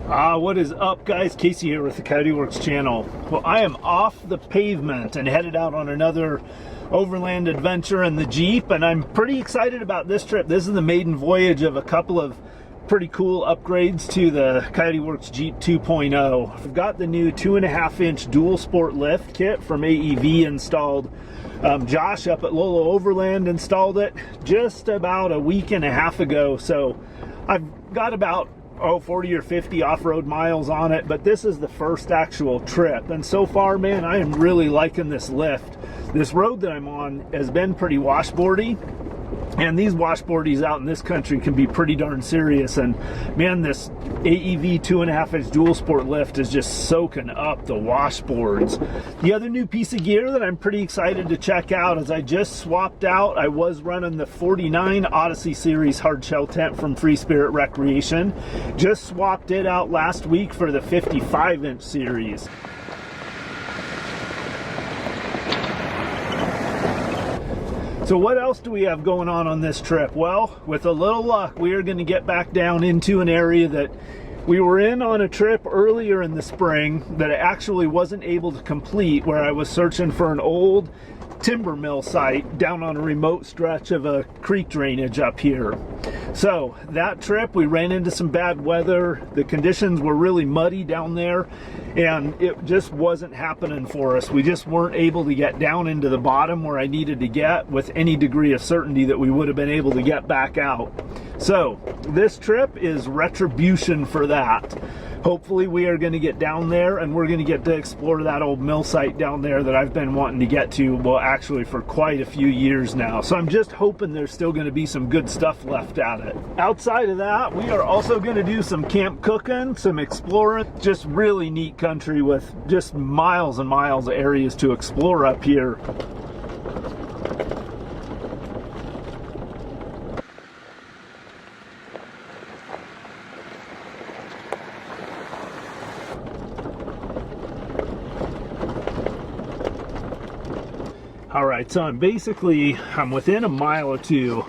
What is up, guys? Casey here with the Coyote Works channel. Well, I am off the pavement and headed out on another overland adventure in the Jeep, and I'm pretty excited about this trip. This is the maiden voyage of a couple of pretty cool upgrades to the Coyote Works Jeep 2.0. I've got the new 2.5-inch dual sport lift kit from AEV installed. Josh up at Lolo Overland installed it just about a week and a half ago, so I've got about 40 or 50 off-road miles on it, but this is the first actual trip, and so far, man, I am really liking this lift. This road that I'm on has been pretty washboardy, and these washboardies out in this country can be pretty darn serious, and man, this AEV 2.5-inch dual sport lift is just soaking up the washboards. The other new piece of gear that I'm pretty excited to check out is I just swapped out. I was running the 49 Odyssey series hardshell tent from Free Spirit Recreation. Just swapped it out last week for the 55-inch series. So what else do we have going on this trip? Well, with a little luck, we are going to get back down into an area that we were in on a trip earlier in the spring that I actually wasn't able to complete, where I was searching for an old timber mill site down on a remote stretch of a creek drainage up here. So that trip, we ran into some bad weather. The conditions were really muddy down there, and it just wasn't happening for us. We just weren't able to get down into the bottom where I needed to get with any degree of certainty that we would have been able to get back out. So this trip is retribution for that. Hopefully we are going to get down there and we're going to get to explore that old mill site down there that I've been wanting to get to, well, actually for quite a few years now. So I'm just hoping there's still going to be some good stuff left at it. Outside of that, we are also going to do some camp cooking, some exploring, just really neat country with just miles and miles of areas to explore up here. Alright, so I'm within a mile or two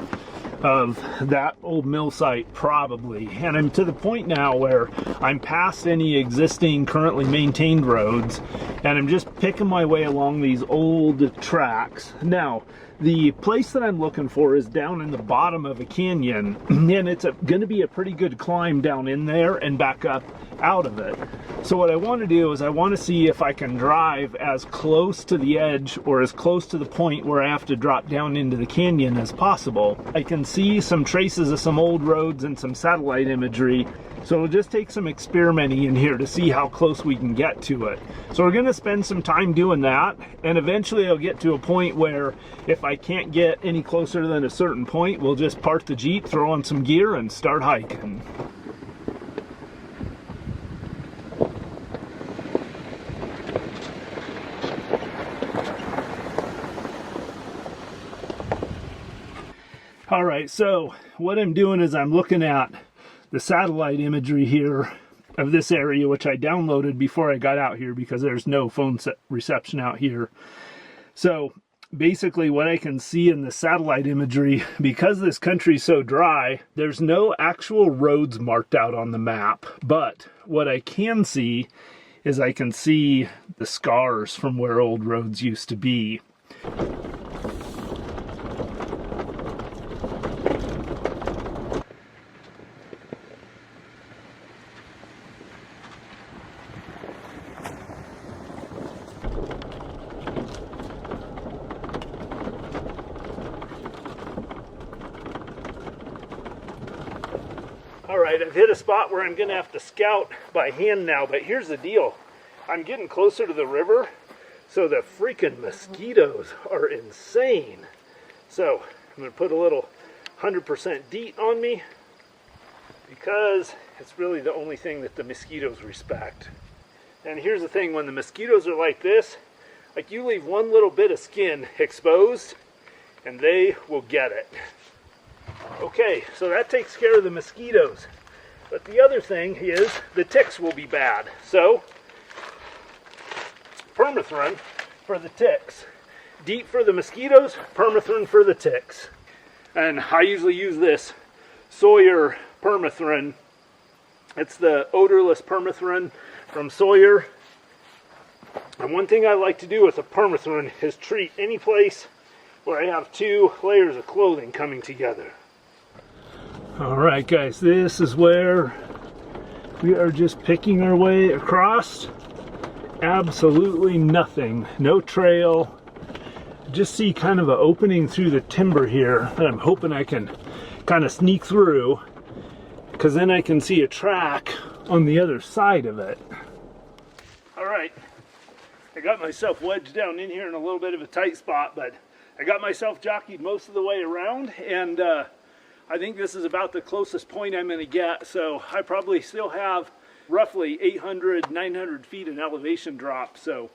of that old mill site, probably, and I'm to the point now where I'm past any existing currently maintained roads, and I'm just picking my way along these old tracks. Now, the place that I'm looking for is down in the bottom of a canyon, and it's going to be a pretty good climb down in there and back up out of it. So what I want to do is I want to see if I can drive as close to the edge or as close to the point where I have to drop down into the canyon as possible. I can see some traces of some old roads and some satellite imagery, so it'll just take some experimenting in here to see how close we can get to it. So we're going to spend some time doing that, and eventually I'll get to a point where if I can't get any closer than a certain point, we'll just park the Jeep, throw on some gear, and start hiking. Alright, so what I'm doing is I'm looking at the satellite imagery here of this area, which I downloaded before I got out here because there's no phone reception out here. So basically what I can see in the satellite imagery, because this country's so dry, there's no actual roads marked out on the map. But what I can see is I can see the scars from where old roads used to be. Alright, I've hit a spot where I'm going to have to scout by hand now, but here's the deal. I'm getting closer to the river, so the freaking mosquitoes are insane. So, I'm going to put a little 100% DEET on me, because it's really the only thing that the mosquitoes respect. And here's the thing, when the mosquitoes are like this, like you leave one little bit of skin exposed, and they will get it. Okay, so that takes care of the mosquitoes. But the other thing is the ticks will be bad. So, permethrin for the ticks. DEET for the mosquitoes, permethrin for the ticks. And I usually use this Sawyer permethrin It's the odorless permethrin from Sawyer. And one thing I like to do with a permethrin is treat any place where I have 2 layers of clothing coming together. Alright guys, this is where we are just picking our way across. Absolutely nothing, no trail. Just see kind of an opening through the timber here that I'm hoping I can kind of sneak through, because then I can see a track on the other side of it. Alright, I got myself wedged down in here in a little bit of a tight spot, but I got myself jockeyed most of the way around, and I think this is about the closest point I'm going to get, so I probably still have roughly 800, 900 feet in elevation drop, so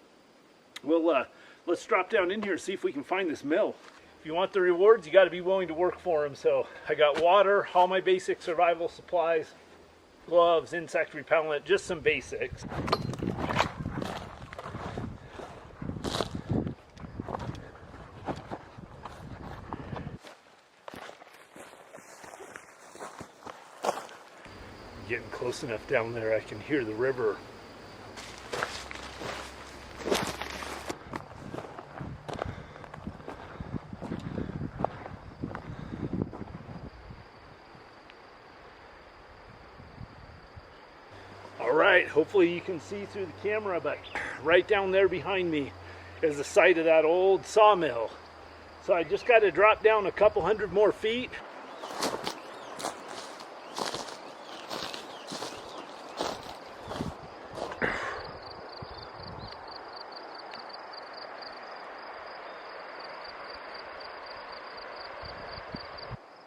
we'll let's drop down in here and see if we can find this mill. If you want the rewards, you got to be willing to work for them. So I got water, all my basic survival supplies, gloves, insect repellent, just some basics. Getting close enough down there I can hear the river. Alright, hopefully you can see through the camera, but right down there behind me is the site of that old sawmill. So I just got to drop down a couple hundred more feet.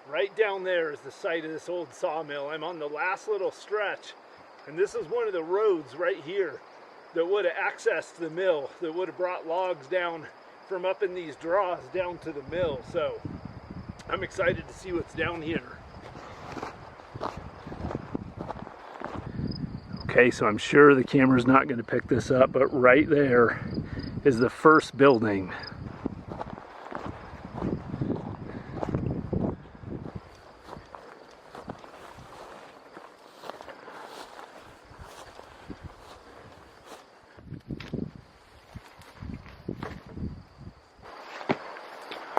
Right down there is the site of this old sawmill. I'm on the last little stretch, and this is one of the roads right here that would have accessed the mill, that would have brought logs down from up in these draws down to the mill. So I'm excited to see what's down here. Okay, so I'm sure the camera's not going to pick this up, but right there is the first building.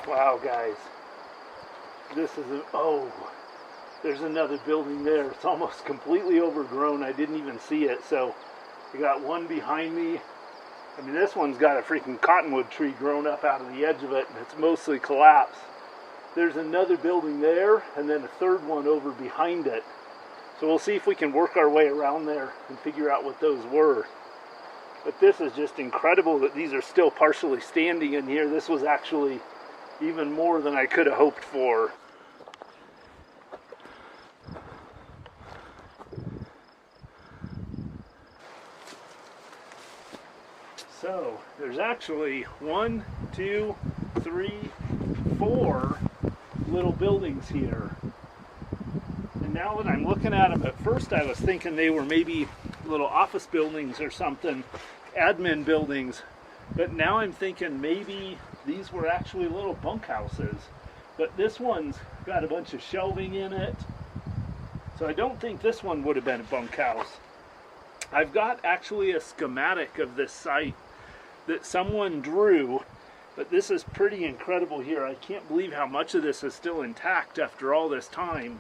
Wow, guys, this is there's another building there. It's almost completely overgrown. I didn't even see it. So you got one behind me. I mean, this one's got a freaking cottonwood tree grown up out of the edge of it, and it's mostly collapsed. There's another building there, and then a third one over behind it. So we'll see if we can work our way around there and figure out what those were. But this is just incredible that these are still partially standing in here. This was actually even more than I could have hoped for. So there's actually 1, 2, 3, 4 little buildings here. And now that I'm looking at them, at first I was thinking they were maybe little office buildings or something, admin buildings. But now I'm thinking maybe these were actually little bunkhouses. But this one's got a bunch of shelving in it. So I don't think this one would have been a bunkhouse. I've got actually a schematic of this site that someone drew, but this is pretty incredible here. I can't believe how much of this is still intact after all this time.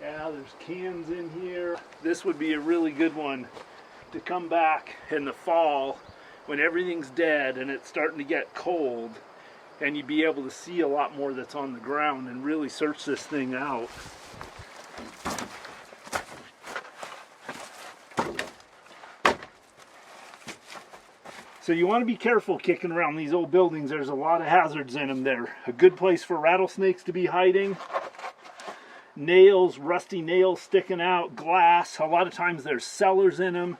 Yeah, there's cans in here. This would be a really good one to come back in the fall when everything's dead and it's starting to get cold, and you'd be able to see a lot more that's on the ground and really search this thing out. So you want to be careful kicking around these old buildings. There's a lot of hazards in them. They're a good place for rattlesnakes to be hiding. Nails, rusty nails sticking out, glass. A lot of times there's cellars in them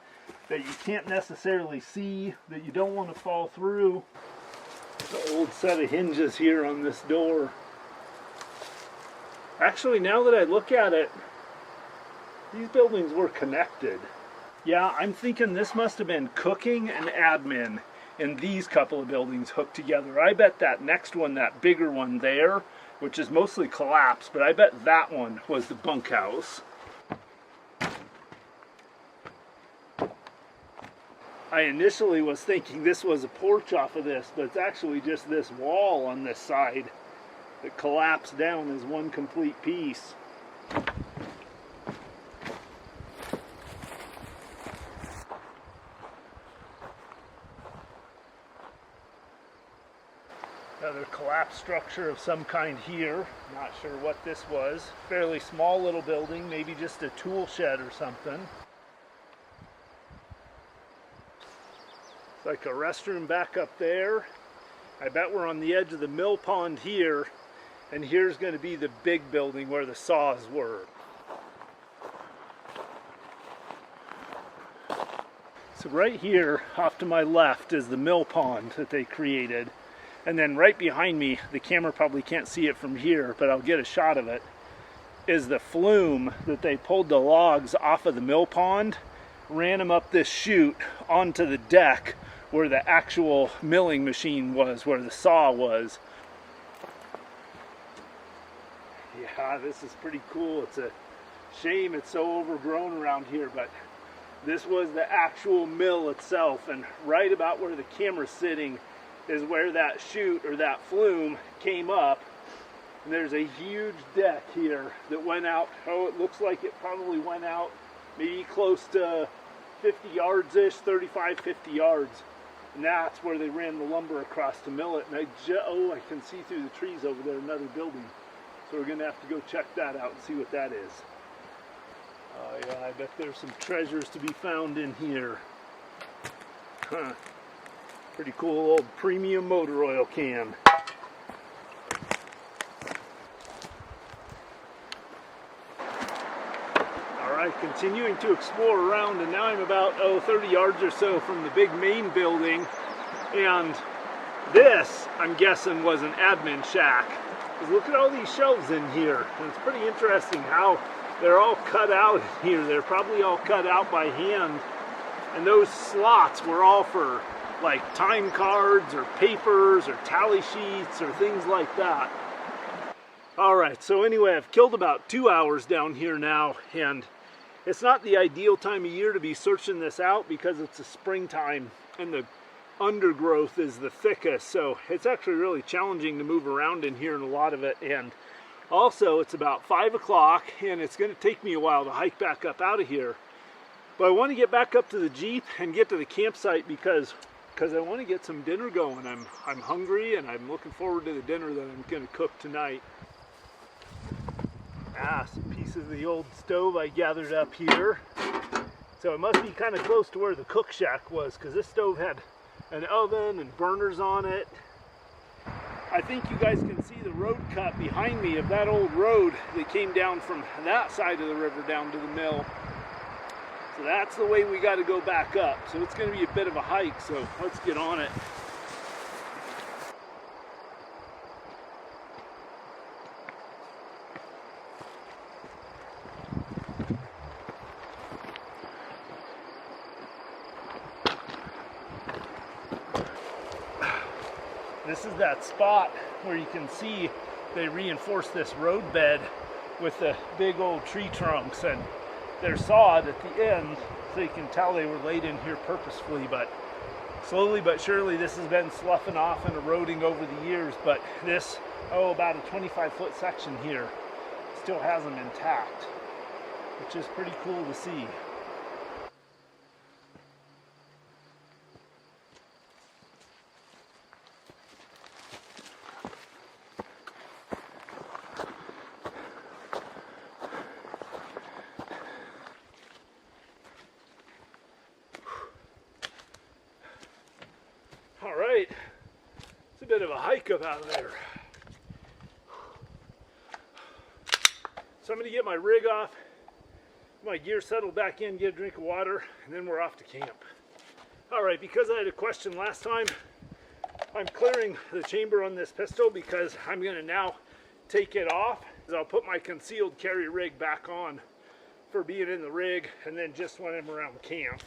that you can't necessarily see, that you don't want to fall through. The old set of hinges here on this door. Actually, now that I look at it, these buildings were connected. Yeah, I'm thinking this must have been cooking and admin in these couple of buildings hooked together. I bet that next one, that bigger one there, which is mostly collapsed, but I bet that one was the bunkhouse. I initially was thinking this was a porch off of this, but it's actually just this wall on this side that collapsed down as one complete piece. Another collapsed structure of some kind here. Not sure what this was. Fairly small little building, maybe just a tool shed or something. It's like a restroom back up there. I bet we're on the edge of the mill pond here, and here's going to be the big building where the saws were. So right here, off to my left, is the mill pond that they created. And then right behind me, the camera probably can't see it from here, but I'll get a shot of it, is the flume that they pulled the logs off of the mill pond, ran them up this chute onto the deck where the actual milling machine was, where the saw was. Yeah, this is pretty cool. It's a shame it's so overgrown around here, but this was the actual mill itself, and right about where the camera's sitting is where that chute or that flume came up. And there's a huge deck here that went out. Oh, it looks like it probably went out maybe close to 50 yards-ish, 35, 50 yards. And that's where they ran the lumber across to mill it. And I can see through the trees over there another building. So we're gonna have to go check that out and see what that is. Oh yeah, I bet there's some treasures to be found in here. Huh. Pretty cool old premium motor oil can. Alright, continuing to explore around, and now I'm about 30 yards or so from the big main building, and this, I'm guessing, was an admin shack. Because look at all these shelves in here, and it's pretty interesting how they're all cut out here. They're probably all cut out by hand, and those slots were all for like time cards or papers or tally sheets or things like that. Alright, so anyway, I've killed about 2 hours down here now, and it's not the ideal time of year to be searching this out because it's a springtime and the undergrowth is the thickest, so it's actually really challenging to move around in here in a lot of it. And also it's about 5 o'clock and it's going to take me a while to hike back up out of here, but I want to get back up to the Jeep and get to the campsite because I want to get some dinner going. I'm hungry and I'm looking forward to the dinner that I'm going to cook tonight. Some pieces of the old stove I gathered up here. So it must be kind of close to where the cook shack was, because this stove had an oven and burners on it. I think you guys can see the road cut behind me of that old road that came down from that side of the river down to the mill. So that's the way we got to go back up. So it's going to be a bit of a hike, so let's get on it. This is that spot where you can see they reinforced this road bed with the big old tree trunks, and they're sawed at the end so you can tell they were laid in here purposefully. But slowly but surely this has been sloughing off and eroding over the years, but this, about a 25-foot section here still has them intact, which is pretty cool to see. All right, it's a bit of a hike up out of there. So I'm going to get my rig off, my gear settled back in, get a drink of water, and then we're off to camp. All right, because I had a question last time, I'm clearing the chamber on this pistol because I'm going to now take it off. I'll put my concealed carry rig back on for being in the rig, and then just when I'm around camp.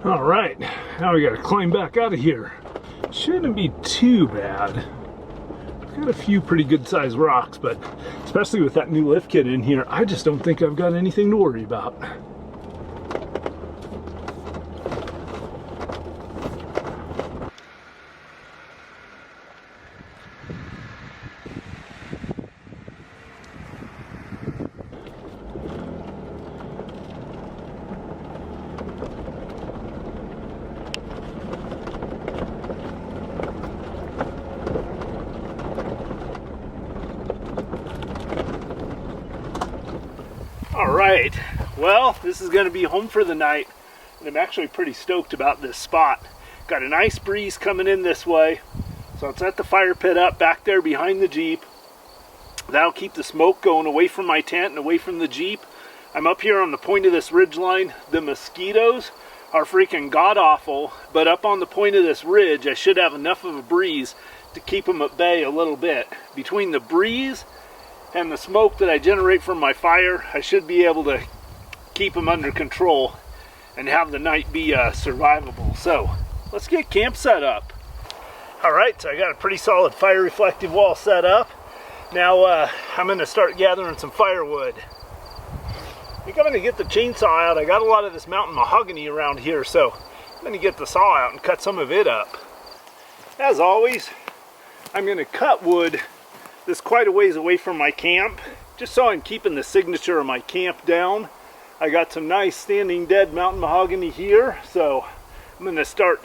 All right, now we got to climb back out of here. Shouldn't be too bad. It's got a few pretty good sized rocks, but especially with that new lift kit in here, I just don't think I've got anything to worry about. Alright, well, this is going to be home for the night, and I'm actually pretty stoked about this spot. Got a nice breeze coming in this way, so I'll set the fire pit up back there behind the Jeep. That'll keep the smoke going away from my tent and away from the Jeep. I'm up here on the point of this ridge line. The mosquitoes are freaking god-awful, but up on the point of this ridge, I should have enough of a breeze to keep them at bay a little bit. Between the breeze and the smoke that I generate from my fire, I should be able to keep them under control and have the night be survivable. So let's get camp set up. Alright, so I got a pretty solid fire reflective wall set up. Now I'm going to start gathering some firewood. I think I'm going to get the chainsaw out. I got a lot of this mountain mahogany around here, so I'm going to get the saw out and cut some of it up. As always, I'm going to cut wood this quite a ways away from my camp, just so I'm keeping the signature of my camp down. I got some nice standing dead mountain mahogany here, so I'm going to start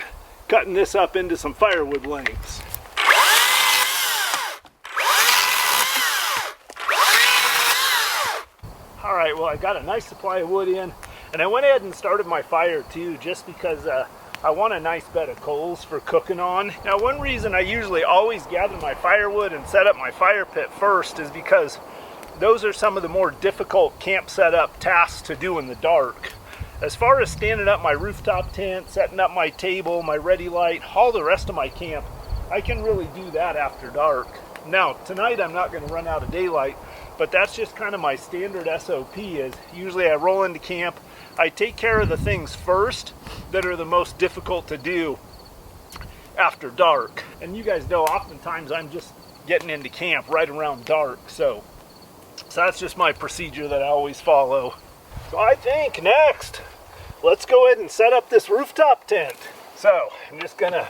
cutting this up into some firewood lengths. Alright, well, I got a nice supply of wood in, and I went ahead and started my fire too, just because I want a nice bed of coals for cooking on. Now, one reason I usually always gather my firewood and set up my fire pit first is because those are some of the more difficult camp setup tasks to do in the dark. As far as standing up my rooftop tent, setting up my table, my ready light, all the rest of my camp, I can really do that after dark. Now, tonight I'm not going to run out of daylight, but that's just kind of my standard SOP. Is usually I roll into camp, I take care of the things first that are the most difficult to do after dark. And you guys know oftentimes I'm just getting into camp right around dark, so that's just my procedure that I always follow. So I think next, let's go ahead and set up this rooftop tent. So I'm just gonna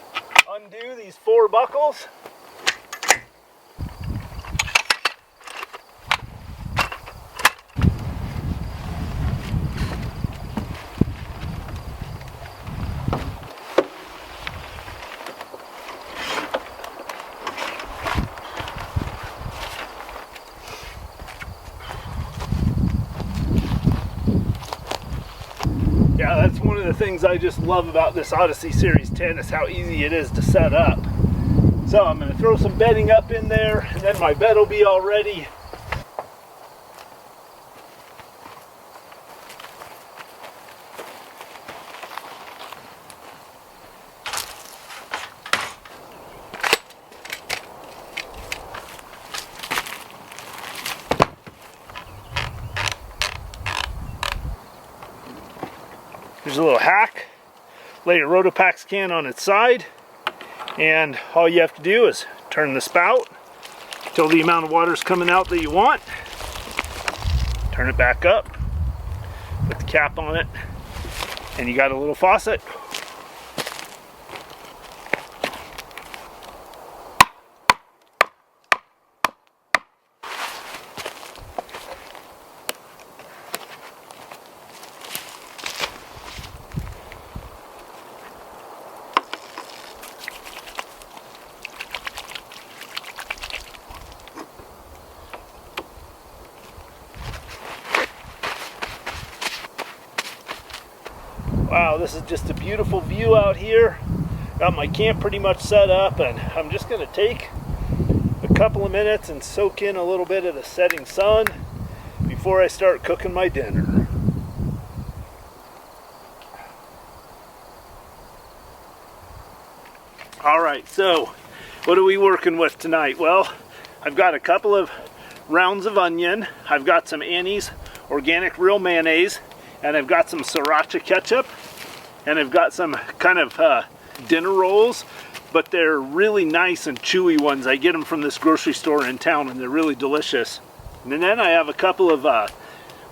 undo these 4 buckles. Yeah, that's one of the things I just love about this Odyssey Series 10 is how easy it is to set up. So I'm going to throw some bedding up in there, and then my bed will be all ready. There's a little hack. Lay your Rotopax can on its side, and all you have to do is turn the spout till the amount of water is coming out that you want. Turn it back up, put the cap on it, and you got a little faucet. Wow, this is just a beautiful view out here. Got my camp pretty much set up, and I'm just going to take a couple of minutes and soak in a little bit of the setting sun before I start cooking my dinner. Alright, so what are we working with tonight? Well, I've got a couple of rounds of onion, I've got some Annie's organic real mayonnaise, and I've got some sriracha ketchup, and I've got some kind of dinner rolls but they're really nice and chewy ones. I get them from this grocery store in town, and they're really delicious. And then I have a couple of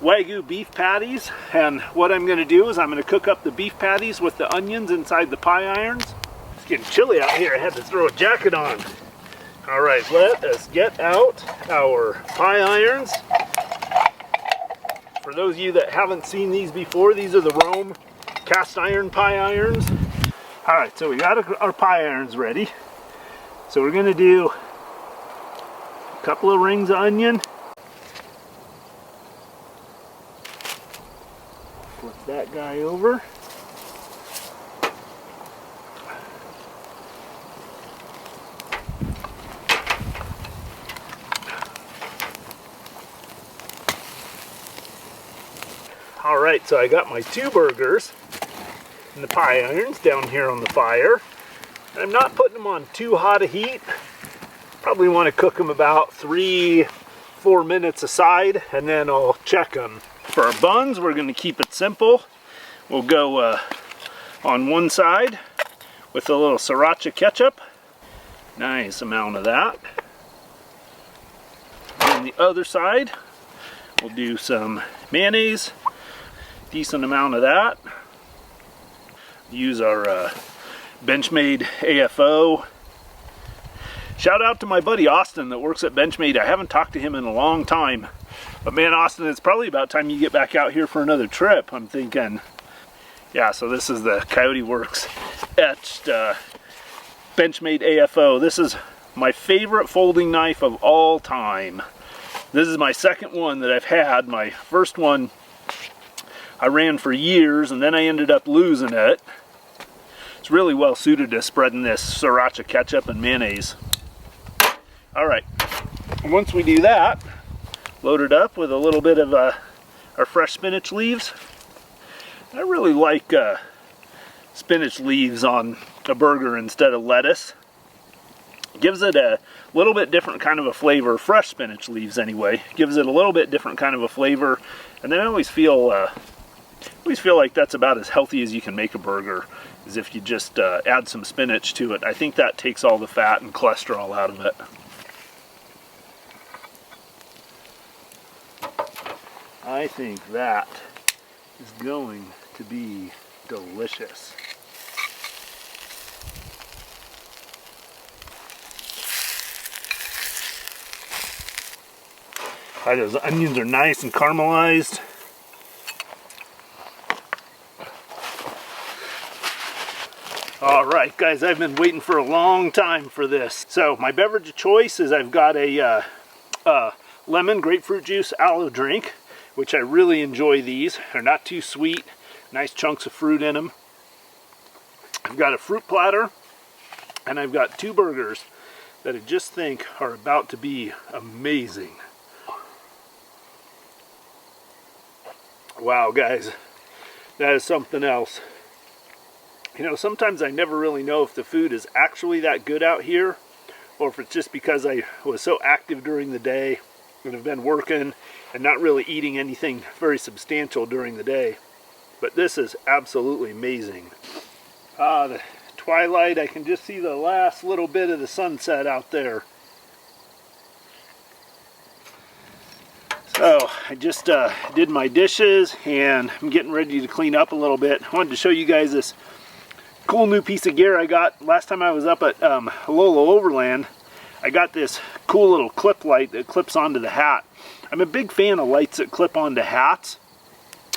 Wagyu beef patties, and what I'm going to do is I'm going to cook up the beef patties with the onions inside the pie irons. It's getting chilly out here. I had to throw a jacket on. All right, let us get out our pie irons. For those of you that haven't seen these before, these are the Rome cast iron pie irons. All right, so we got our pie irons ready. So we're going to do a couple of rings of onion. Flip that guy over. All right, so I got my 2 burgers and the pie irons down here on the fire. I'm not putting them on too hot a heat. Probably want to cook them about 3-4 minutes aside, and then I'll check them. For our buns, we're going to keep it simple. We'll go on one side with a little sriracha ketchup. Nice amount of that. On the other side, we'll do some mayonnaise. Decent amount of that. Use our Benchmade AFO. Shout out to my buddy Austin that works at Benchmade. I haven't talked to him in a long time. But man, Austin, it's probably about time you get back out here for another trip, I'm thinking. Yeah, so this is the Coyote Works etched Benchmade AFO. This is my favorite folding knife of all time. This is my second one that I've had. My first one I ran for years, and then I ended up losing it. It's really well suited to spreading this sriracha ketchup and mayonnaise. All right, once we do that, load it up with a little bit of our fresh spinach leaves. I really like spinach leaves on a burger instead of lettuce. It gives it a little bit different kind of a flavor. Fresh spinach leaves anyway gives it a little bit different kind of a flavor, and then I always feel like that's about as healthy as you can make a burger, is if you just add some spinach to it. I think that takes all the fat and cholesterol out of it. I think that is going to be delicious. Those onions are nice and caramelized. All right, guys, I've been waiting for a long time for this. So my beverage of choice is I've got a lemon grapefruit juice aloe drink, which I really enjoy. These they're not too sweet, nice chunks of fruit in them. I've got a fruit platter, and I've got 2 burgers that I just think are about to be amazing. Wow, guys, that is something else. You know, sometimes I never really know if the food is actually that good out here, or if it's just because I was so active during the day and have been working and not really eating anything very substantial during the day. But this is absolutely amazing. The twilight, I can just see the last little bit of the sunset out there. So I just did my dishes, and I'm getting ready to clean up a little bit. I wanted to show you guys this cool new piece of gear I got last time I was up at Coyote Overland. I got this cool little clip light that clips onto the hat. I'm a big fan of lights that clip onto hats,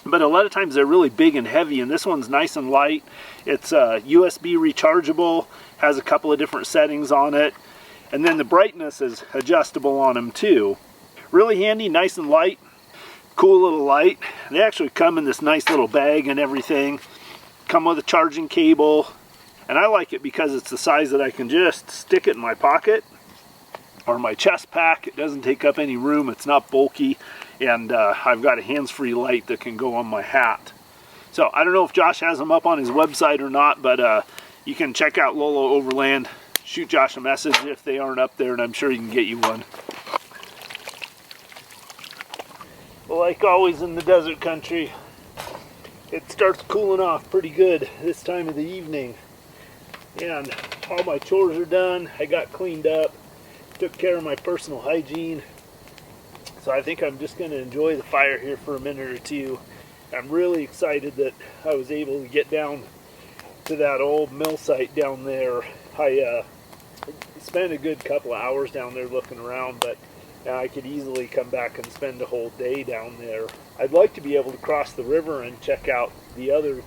but a lot of times they're really big and heavy, and this one's nice and light. It's USB rechargeable, has a couple of different settings on it, and then the brightness is adjustable on them too. Really handy, nice and light, cool little light. They actually come in this nice little bag and everything. Come with a charging cable, and I like it because it's the size that I can just stick it in my pocket or my chest pack. It doesn't take up any room, it's not bulky, and I've got a hands-free light that can go on my hat. So I don't know if Josh has them up on his website or not, but you can check out Coyote Overland. Shoot Josh a message if they aren't up there, and I'm sure he can get you one. Like always in the desert country, it starts cooling off pretty good this time of the evening, and all my chores are done. I got cleaned up, took care of my personal hygiene. So I think I'm just going to enjoy the fire here for a minute or two. I'm really excited that I was able to get down to that old mill site down there. I spent a good couple of hours down there looking around, but I could easily come back and spend a whole day down there. I'd like to be able to cross the river and check out the other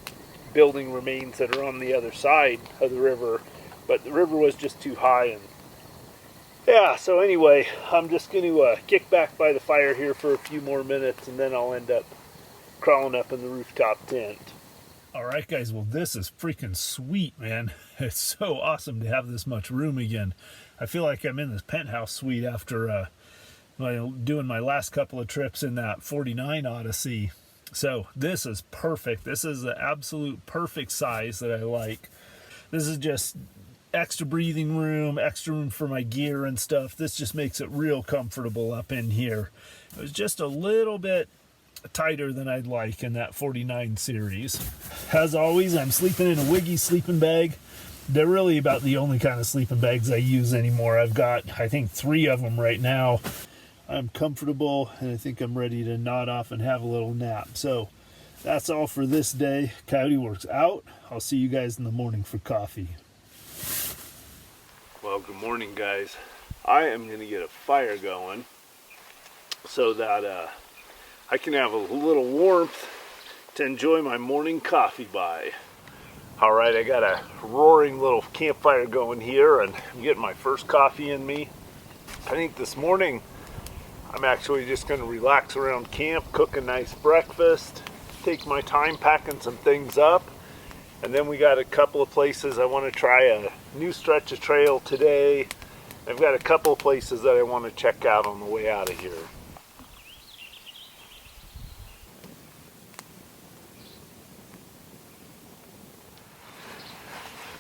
building remains that are on the other side of the river, but the river was just too high. And yeah, so anyway, I'm just going to kick back by the fire here for a few more minutes, and then I'll end up crawling up in the rooftop tent. Alright guys, well this is freaking sweet, man. It's so awesome to have this much room again. I feel like I'm in this penthouse suite after doing my last couple of trips in that 49 Odyssey. So this is perfect. This is the absolute perfect size that I like. This is just extra breathing room, extra room for my gear and stuff. This just makes it real comfortable up in here. It was just a little bit tighter than I'd like in that 49 series. As always, I'm sleeping in a Wiggy sleeping bag. They're really about the only kind of sleeping bags I use anymore. I've got, I think, 3 of them right now. I'm comfortable, and I think I'm ready to nod off and have a little nap. So that's all for this day. Coyote Works out. I'll see you guys in the morning for coffee. Well, good morning, guys. I am going to get a fire going so that I can have a little warmth to enjoy my morning coffee by. All right, I got a roaring little campfire going here, and I'm getting my first coffee in me. I think this morning I'm actually just going to relax around camp, cook a nice breakfast, take my time packing some things up. And then we got a couple of places I want to try a new stretch of trail today. I've got a couple of places that I want to check out on the way out of here.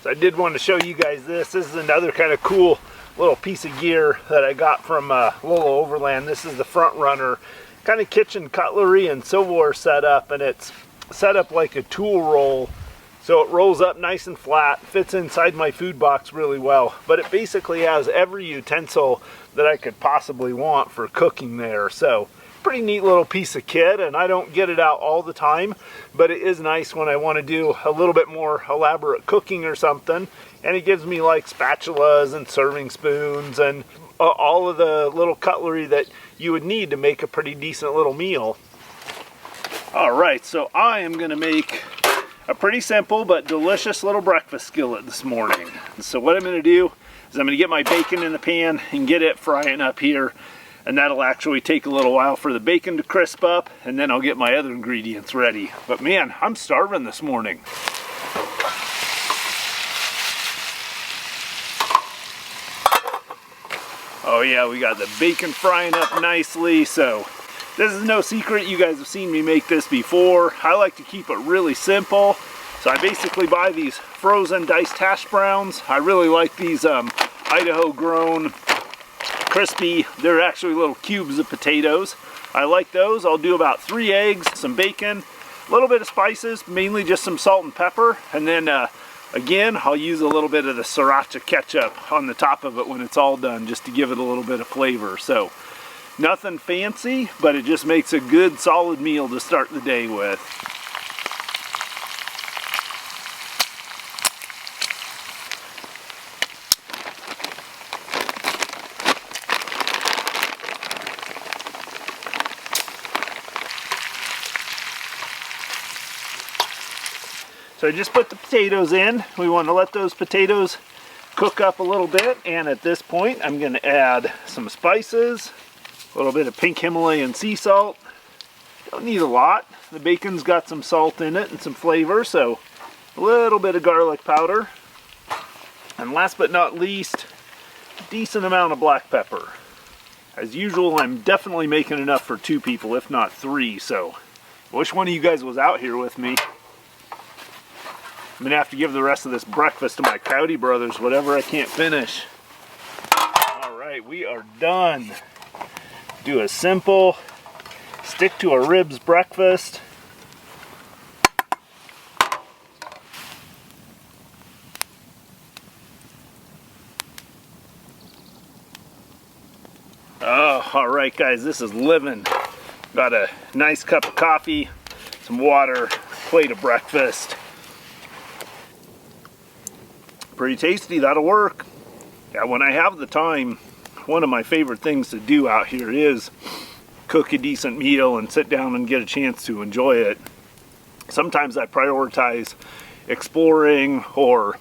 So I did want to show you guys this. This is another kind of cool little piece of gear that I got from Jeep Overland. This is the front runner, kind of kitchen cutlery and silverware setup, and it's set up like a tool roll. So it rolls up nice and flat, fits inside my food box really well. But it basically has every utensil that I could possibly want for cooking there. So pretty neat little piece of kit, and I don't get it out all the time, but it is nice when I want to do a little bit more elaborate cooking or something. And it gives me like spatulas and serving spoons and all of the little cutlery that you would need to make a pretty decent little meal. All right, so I am going to make a pretty simple but delicious little breakfast skillet this morning. So what I'm going to do is I'm going to get my bacon in the pan and get it frying up here, and that'll actually take a little while for the bacon to crisp up, and then I'll get my other ingredients ready. But man, I'm starving this morning. Oh yeah, we got the bacon frying up nicely. So this is no secret, you guys have seen me make this before. I like to keep it really simple. So I basically buy these frozen diced hash browns. I really like these Idaho grown crispy. They're actually little cubes of potatoes. I like those. I'll do about 3 eggs, some bacon, a little bit of spices, mainly just some salt and pepper. And then again, I'll use a little bit of the sriracha ketchup on the top of it when it's all done, just to give it a little bit of flavor. So nothing fancy, but it just makes a good solid meal to start the day with. So I just put the potatoes in. We want to let those potatoes cook up a little bit, and at this point I'm going to add some spices, a little bit of pink Himalayan sea salt. Don't need a lot. The bacon's got some salt in it and some flavor, so a little bit of garlic powder. And last but not least, a decent amount of black pepper. As usual, I'm definitely making enough for 2 people, if not 3, so I wish one of you guys was out here with me. I'm going to have to give the rest of this breakfast to my Coyote brothers, whatever I can't finish. Alright, we are done. Do a simple, stick to a ribs breakfast. Oh, all right guys, this is living. Got a nice cup of coffee, some water, plate of breakfast. Pretty tasty, that'll work. Yeah, when I have the time, one of my favorite things to do out here is cook a decent meal and sit down and get a chance to enjoy it. Sometimes I prioritize exploring or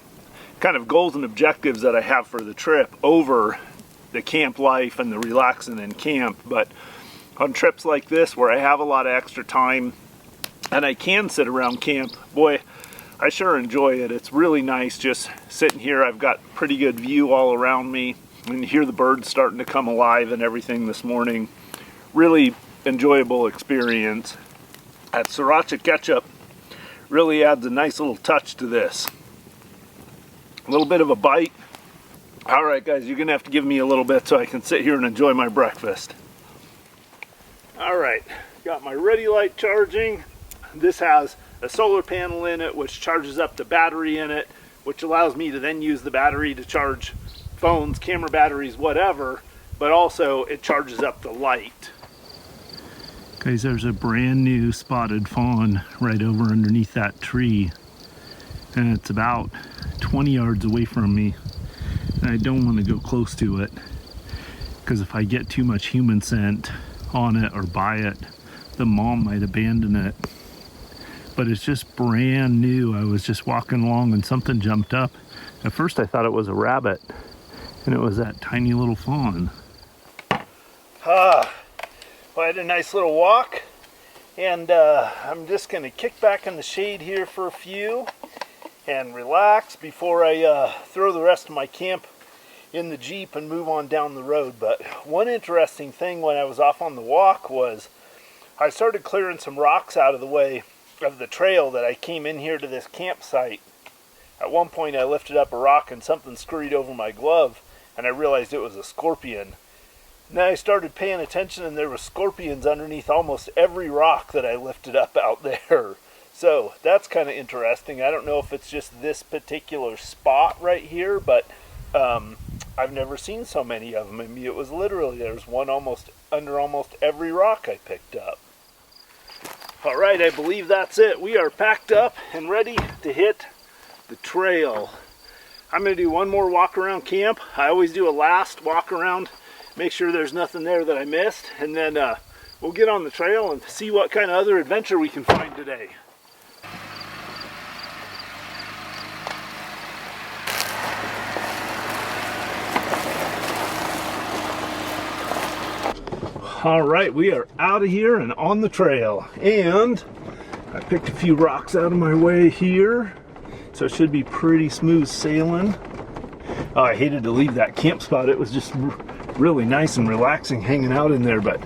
kind of goals and objectives that I have for the trip over the camp life and the relaxing in camp. But on trips like this where I have a lot of extra time and I can sit around camp, boy, I sure enjoy it. It's really nice just sitting here. I've got pretty good view all around me and hear the birds starting to come alive and everything this morning. Really enjoyable experience. That sriracha ketchup really adds a nice little touch to this. A little bit of a bite. All right guys, you're gonna have to give me a little bit so I can sit here and enjoy my breakfast. All right, got my Ready Light charging. This has a solar panel in it which charges up the battery in it, which allows me to then use the battery to charge phones, camera batteries, whatever, but also it charges up the light. Guys, there's a brand new spotted fawn right over underneath that tree, and it's about 20 yards away from me. And I don't want to go close to it because if I get too much human scent on it or by it, the mom might abandon it. But it's just brand new. I was just walking along and something jumped up. At first I thought it was a rabbit, and it was that tiny little fawn. Well, I had a nice little walk, and I'm just going to kick back in the shade here for a few and relax before I throw the rest of my camp in the Jeep and move on down the road. But one interesting thing when I was off on the walk was I started clearing some rocks out of the way of the trail that I came in here to this campsite. At one point I lifted up a rock and something scurried over my glove, and I realized it was a scorpion. Then I started paying attention, and there were scorpions underneath almost every rock that I lifted up out there. So that's kind of interesting. I don't know if it's just this particular spot right here, but I've never seen so many of them. I mean, it was literally, there's one under almost every rock I picked up. All right, I believe that's it. We are packed up and ready to hit the trail. I'm going to do one more walk around camp. I always do a last walk around, make sure there's nothing there that I missed, and then we'll get on the trail and see what kind of other adventure we can find today. All right, we are out of here and on the trail, and I picked a few rocks out of my way here, so it should be pretty smooth sailing. Oh, I hated to leave that camp spot. It was just really nice and relaxing hanging out in there, but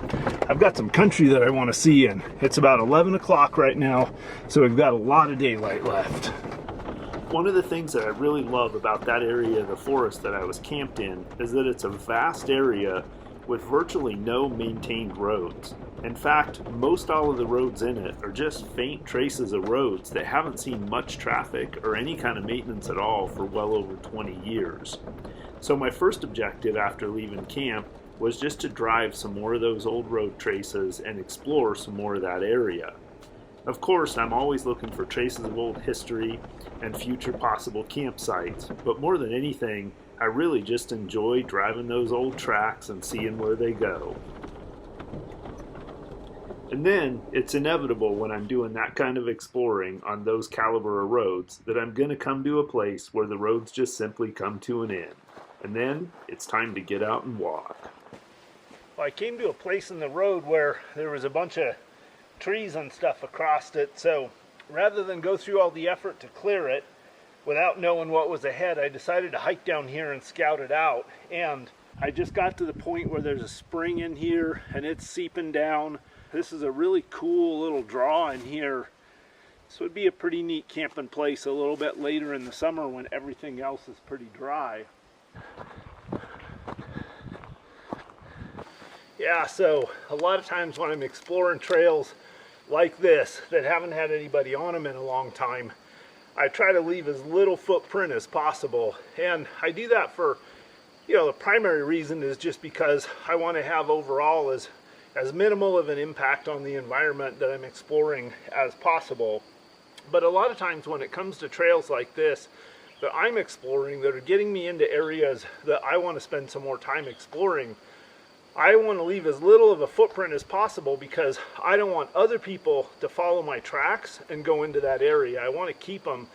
I've got some country that I want to see, and it's about 11 o'clock right now, so we've got a lot of daylight left. One of the things that I really love about that area of the forest that I was camped in is that it's a vast area with virtually no maintained roads. In fact, most all of the roads in it are just faint traces of roads that haven't seen much traffic or any kind of maintenance at all for well over 20 years. So my first objective after leaving camp was just to drive some more of those old road traces and explore some more of that area. Of course, I'm always looking for traces of old history and future possible campsites, but more than anything, I really just enjoy driving those old tracks and seeing where they go. And then it's inevitable when I'm doing that kind of exploring on those caliber of roads that I'm going to come to a place where the roads just simply come to an end. And then it's time to get out and walk. Well, I came to a place in the road where there was a bunch of trees and stuff across it, so rather than go through all the effort to clear it without knowing what was ahead, I decided to hike down here and scout it out. And I just got to the point where there's a spring in here and it's seeping down. This is a really cool little draw in here. This would be a pretty neat camping place a little bit later in the summer when everything else is pretty dry. Yeah, so a lot of times when I'm exploring trails like this that haven't had anybody on them in a long time, I try to leave as little footprint as possible. And I do that for, You know, the primary reason is just because I want to have overall as minimal of an impact on the environment that I'm exploring as possible. But a lot of times when it comes to trails like this that I'm exploring that are getting me into areas that I want to spend some more time exploring, I want to leave as little of a footprint as possible because I don't want other people to follow my tracks and go into that area. I want to keep them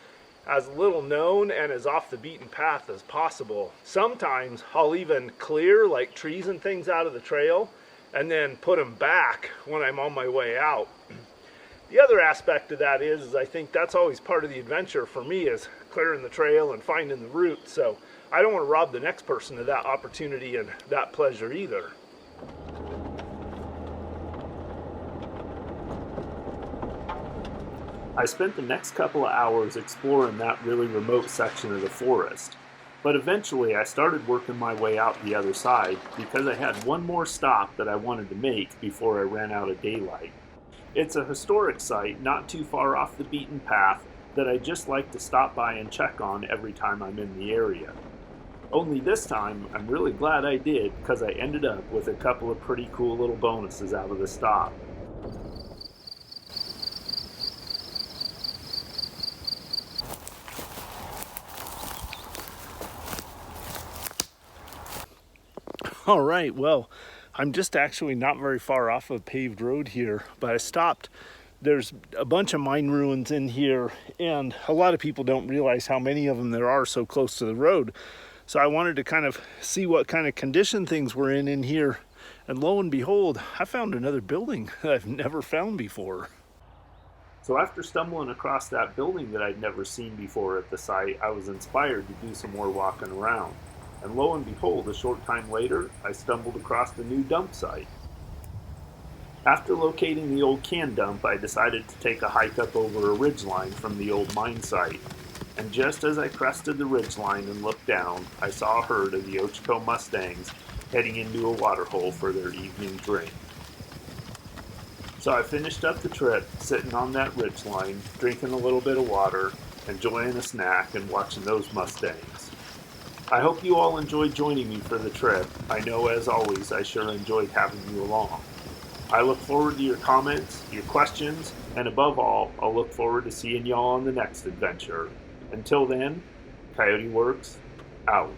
as little known and as off the beaten path as possible. Sometimes I'll even clear like trees and things out of the trail and then put them back when I'm on my way out. The other aspect of that is I think that's always part of the adventure for me, is clearing the trail and finding the route. So I don't want to rob the next person of that opportunity and that pleasure either. I spent the next couple of hours exploring that really remote section of the forest, but eventually I started working my way out the other side because I had one more stop that I wanted to make before I ran out of daylight. It's a historic site not too far off the beaten path that I just like to stop by and check on every time I'm in the area. Only this time I'm really glad I did because I ended up with a couple of pretty cool little bonuses out of the stop. All right, well, I'm just actually not very far off of a paved road here, but I stopped. There's a bunch of mine ruins in here, and a lot of people don't realize how many of them there are so close to the road. So I wanted to kind of see what kind of condition things were in here, and lo and behold, I found another building that I've never found before. So after stumbling across that building that I'd never seen before at the site, I was inspired to do some more walking around. And lo and behold, a short time later, I stumbled across the new dump site. After locating the old can dump, I decided to take a hike up over a ridgeline from the old mine site. And just as I crested the ridgeline and looked down, I saw a herd of the Ochiko Mustangs heading into a waterhole for their evening drink. So I finished up the trip, sitting on that ridgeline, drinking a little bit of water, enjoying a snack, and watching those Mustangs. I hope you all enjoyed joining me for the trip. I know, as always, I sure enjoyed having you along. I look forward to your comments, your questions, and above all, I'll look forward to seeing y'all on the next adventure. Until then, Coyote Works, out.